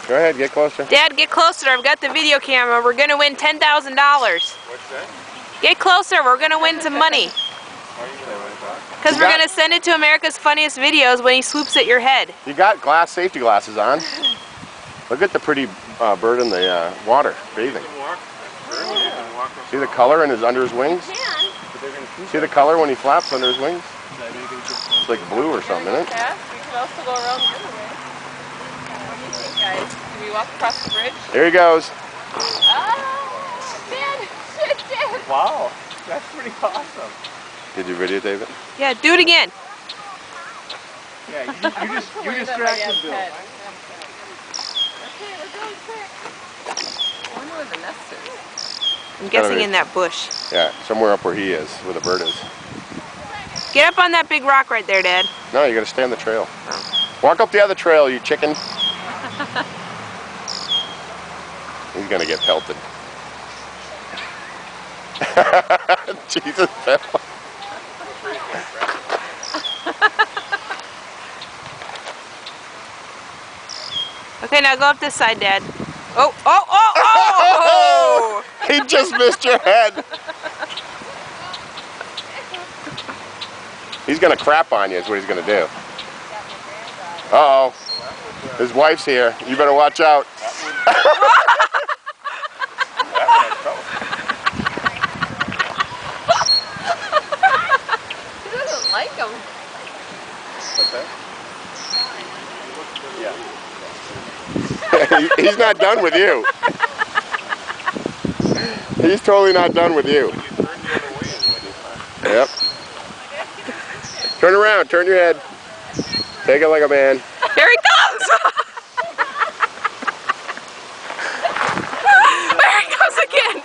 Go ahead, get closer. Dad, get closer. I've got the video camera. We're going to win $10,000. What's that? Get closer. We're going to win some money. Because we're going to send it to America's Funniest Videos when he swoops at your head. You got safety glasses on. Look at the pretty bird in the water, bathing. See the color under his wings? See the color when he flaps under his wings? It's like blue or something, isn't it? We can also go around the other way. What do you think, guys? Can we walk across the bridge? There he goes. Dad! Dad! Wow, that's pretty awesome. Did you videotape it? Yeah, do it again. Yeah, you distracted Bill. Okay, we're going quick. I wonder where the nest is. I'm guessing in that bush. Yeah, somewhere up where he is, where the bird is. Get up on that big rock right there, Dad. No, you gotta stay on the trail. Walk up the other trail, you chicken. He's gonna get pelted. Jesus, Bill. Okay, now go up this side, Dad. Oh, oh, oh, oh! He just missed your head. He's gonna crap on you is what he's gonna do. Uh-oh. His wife's here. You better watch out. He doesn't like him. What's that? Yeah. He's not done with you. He's totally not done with you. Yep. Turn around, turn your head. Take it like a man. Here he comes! There he goes again!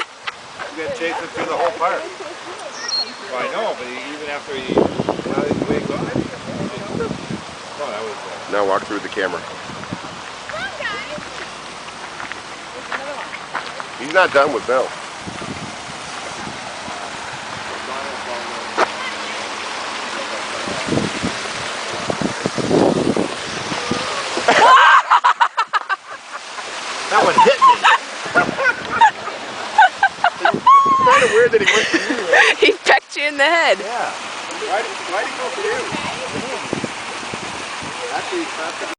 You gotta chase him through the whole park. Well, I know, but even after he gone. Oh, that was Now walk through the camera. He's not done with Bill. that one hit me. It's kind of weird that he went for you. Right? He pecked you in the head. Yeah. Why did he go for you? Actually, he